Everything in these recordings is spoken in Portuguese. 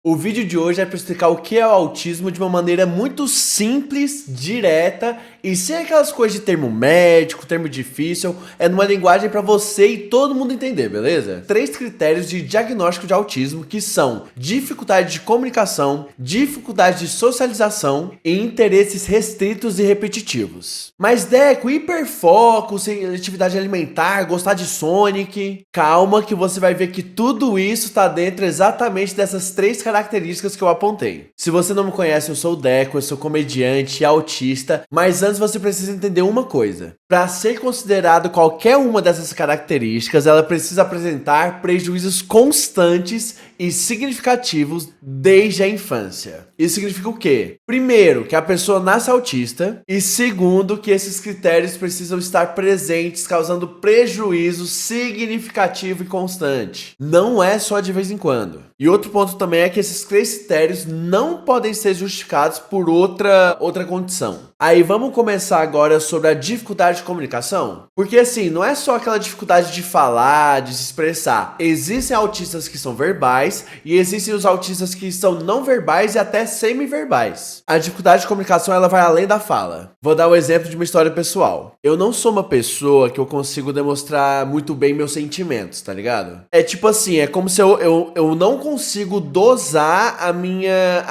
O vídeo de hoje é para explicar o que é o autismo de uma maneira muito simples, direta e sem aquelas coisas de termo médico, termo difícil, é numa linguagem para você e todo mundo entender, beleza? 3 critérios de diagnóstico de autismo que são dificuldade de comunicação, dificuldade de socialização e interesses restritos e repetitivos. Mas Deco, hiperfoco, seletividade alimentar, gostar de Sonic, calma que você vai ver que tudo isso está dentro exatamente dessas 3 características que eu apontei. Se você não me conhece, eu sou o Deco, eu sou comediante e autista, mas antes você precisa entender uma coisa. Para ser considerado qualquer uma dessas características, ela precisa apresentar prejuízos constantes e significativos desde a infância. Isso significa o quê? Primeiro, que a pessoa nasce autista e segundo, que esses critérios precisam estar presentes, causando prejuízo significativo e constante. Não é só de vez em quando. E outro ponto também é que esses 3 critérios não podem ser justificados por outra condição. Aí vamos começar agora sobre a dificuldade de comunicação? Porque assim, não é só aquela dificuldade de falar, de se expressar. Existem autistas que são verbais e existem os autistas que são não verbais e até semi-verbais. A dificuldade de comunicação ela vai além da fala. Vou dar um exemplo de uma história pessoal. Eu não sou uma pessoa que eu consigo demonstrar muito bem meus sentimentos, tá ligado? É tipo assim, é como se eu não consigo dosar a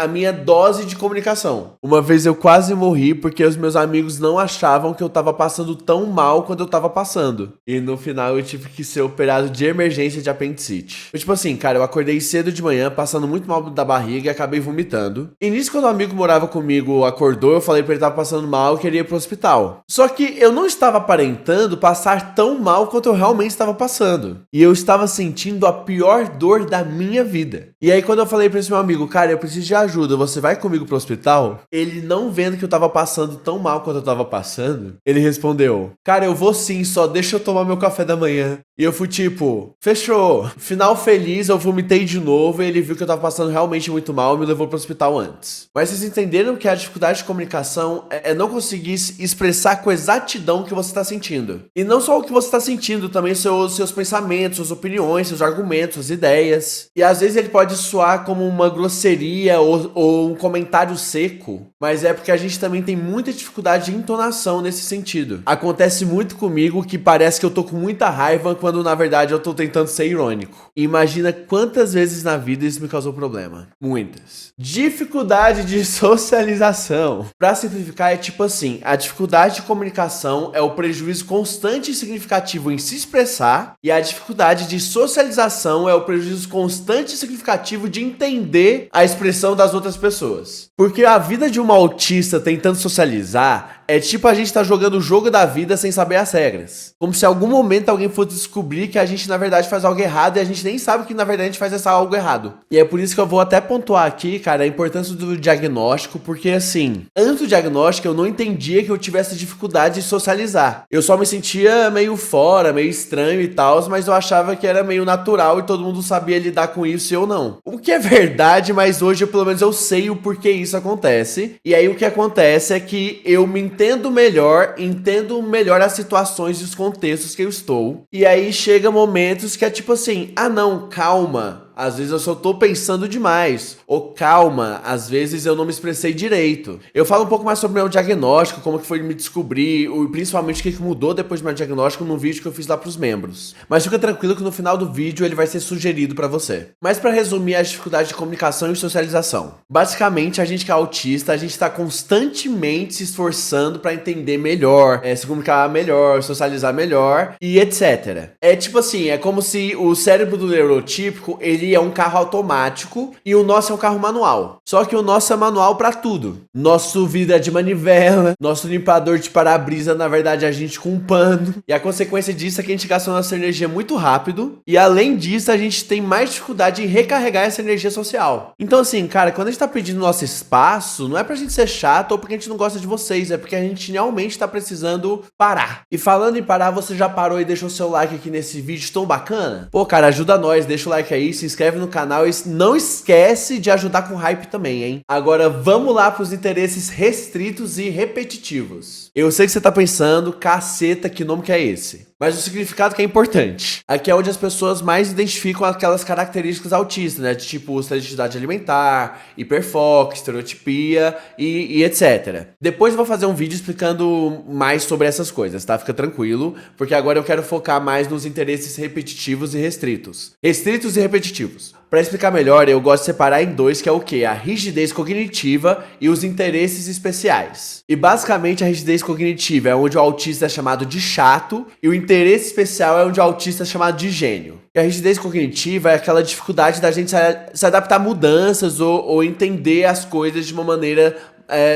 minha dose de comunicação. Uma vez eu quase morri porque os meus amigos não achavam que eu tava passando tão mal quando eu tava passando. E no final eu tive que ser operado de emergência de apendicite. Tipo assim, cara, eu acordei cedo de manhã, passando muito mal da barriga e acabei vomitando. E nisso, quando um amigo morava comigo acordou, eu falei pra ele que tava passando mal e queria ir pro hospital. Só que eu não estava aparentando passar tão mal quanto eu realmente estava passando. E eu estava sentindo a pior dor da minha vida. E aí quando eu falei pra esse meu amigo, cara, eu preciso de ajuda, você vai comigo pro hospital? Ele não vendo que eu tava passando tão mal quanto eu tava passando, ele respondeu, cara, eu vou sim, só deixa eu tomar meu café da manhã. E eu fui tipo, fechou. Final feliz, eu vomitei de novo e ele viu que eu tava passando realmente muito mal e me levou pro hospital antes. Mas vocês entenderam que a dificuldade de comunicação é não conseguir expressar com exatidão o que você tá sentindo. E não só o que você tá sentindo, também seus pensamentos, suas opiniões, seus argumentos, suas ideias. E às vezes ele pode soar como uma grosseria ou um comentário seco, mas é porque a gente também tem muita dificuldade de entonação nesse sentido. Acontece muito comigo que parece que eu tô com muita raiva quando na verdade eu tô tentando ser irônico. E imagina quantas vezes na vida isso me causou problema. Muitas. Dificuldade de socialização. Pra simplificar é tipo assim, a dificuldade de comunicação é o prejuízo constante e significativo em se expressar e a dificuldade de socialização é o prejuízo constante e significativo de entender a expressão das outras pessoas. Porque a vida de uma autista tentando socializar é tipo a gente tá jogando o jogo da vida sem saber as regras. Como se em algum momento alguém fosse descobrir que a gente na verdade faz algo errado e a gente nem sabe que na verdade a gente faz algo errado. E é por isso que eu vou até pontuar aqui, cara, a importância do diagnóstico, porque assim, antes do diagnóstico eu não entendia que eu tivesse dificuldade de socializar. Eu só me sentia meio fora, meio estranho e tal, mas eu achava que era meio natural e todo mundo sabia lidar com isso e eu não. O que é verdade, mas hoje pelo menos eu sei o porquê isso acontece. E aí o que acontece é que eu me entendo melhor as situações e os contextos que eu estou. E aí chega momentos que é tipo assim, ah não, calma. Às vezes eu só tô pensando demais. Ou calma, às vezes eu não me expressei direito. Eu falo um pouco mais sobre o meu diagnóstico, como que foi me descobrir, e principalmente o que mudou depois do meu diagnóstico no vídeo que eu fiz lá pros membros. Mas fica tranquilo que no final do vídeo ele vai ser sugerido pra você. Mas pra resumir a dificuldade de comunicação e socialização. Basicamente, a gente que é autista, a gente tá constantemente se esforçando pra entender melhor, se comunicar melhor, socializar melhor e etc. É tipo assim, é como se o cérebro do neurotípico, ele é um carro automático e o nosso é um carro manual. Só que o nosso é manual pra tudo. Nosso vidro é de manivela, nosso limpador de para-brisa, na verdade, é a gente com um pano. E a consequência disso é que a gente gasta nossa energia muito rápido. E além disso, a gente tem mais dificuldade em recarregar essa energia social. Então assim, cara, quando a gente tá pedindo nosso espaço, não é pra gente ser chato ou porque a gente não gosta de vocês, é porque a gente realmente tá precisando parar. E falando em parar, você já parou e deixou seu like aqui nesse vídeo tão bacana? Pô, cara, ajuda nós, deixa o like aí, se inscreve no canal e não esquece de ajudar com hype também, hein? Agora vamos lá pros interesses restritos e repetitivos. Eu sei que você tá pensando, caceta, que nome que é esse? Mas o significado que é importante. Aqui é onde as pessoas mais identificam aquelas características autistas, né? De tipo seletividade alimentar, hiperfoco, estereotipia e etc. Depois eu vou fazer um vídeo explicando mais sobre essas coisas, tá? Fica tranquilo, porque agora eu quero focar mais nos interesses repetitivos e restritos. Restritos e repetitivos. Para explicar melhor, eu gosto de separar em dois, que é o quê? A rigidez cognitiva e os interesses especiais. E basicamente a rigidez cognitiva é onde o autista é chamado de chato e o interesse especial é onde o autista é chamado de gênio. E a rigidez cognitiva é aquela dificuldade da gente se adaptar a mudanças ou entender as coisas de uma maneira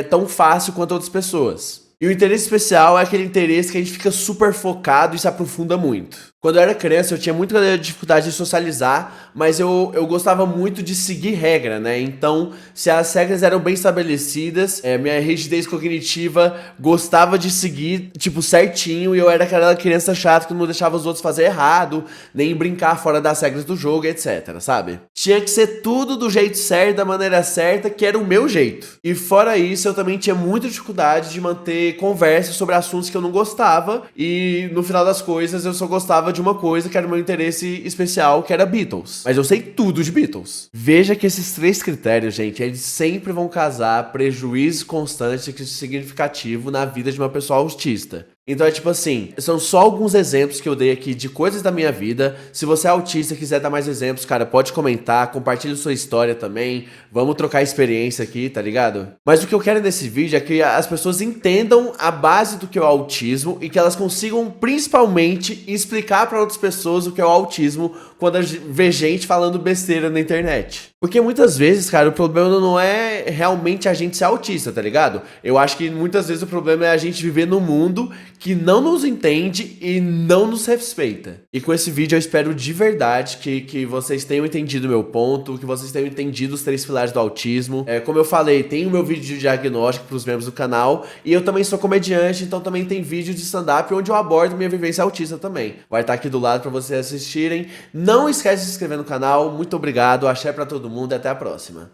tão fácil quanto outras pessoas. E o interesse especial é aquele interesse que a gente fica super focado e se aprofunda muito. Quando eu era criança, eu tinha muita dificuldade de socializar, mas eu gostava muito de seguir regra, né? Então, se as regras eram bem estabelecidas, minha rigidez cognitiva gostava de seguir, tipo, certinho, e eu era aquela criança chata que não deixava os outros fazer errado, nem brincar fora das regras do jogo, etc, sabe? Tinha que ser tudo do jeito certo, da maneira certa, que era o meu jeito. E fora isso, eu também tinha muita dificuldade de manter conversas sobre assuntos que eu não gostava, e no final das coisas, eu só gostava de uma coisa que era o meu interesse especial, que era Beatles. Mas eu sei tudo de Beatles. Veja que esses três critérios, gente, eles sempre vão causar prejuízo constante e significativo na vida de uma pessoa autista. Então é tipo assim, são só alguns exemplos que eu dei aqui de coisas da minha vida. Se você é autista e quiser dar mais exemplos, cara, pode comentar, compartilha sua história também. Vamos trocar experiência aqui, tá ligado? Mas o que eu quero nesse vídeo é que as pessoas entendam a base do que é o autismo e que elas consigam principalmente explicar para outras pessoas o que é o autismo quando vê gente falando besteira na internet. Porque muitas vezes, cara, o problema não é realmente a gente ser autista, tá ligado? Eu acho que muitas vezes o problema é a gente viver num mundo que não nos entende e não nos respeita. E com esse vídeo eu espero de verdade que vocês tenham entendido o meu ponto, que vocês tenham entendido os 3 pilares do autismo. Como eu falei, tem o meu vídeo de diagnóstico para os membros do canal, e eu também sou comediante, então também tem vídeo de stand-up onde eu abordo minha vivência autista também. Vai estar aqui do lado para vocês assistirem. Não esquece de se inscrever no canal. Muito obrigado, axé pra todo mundo e até a próxima.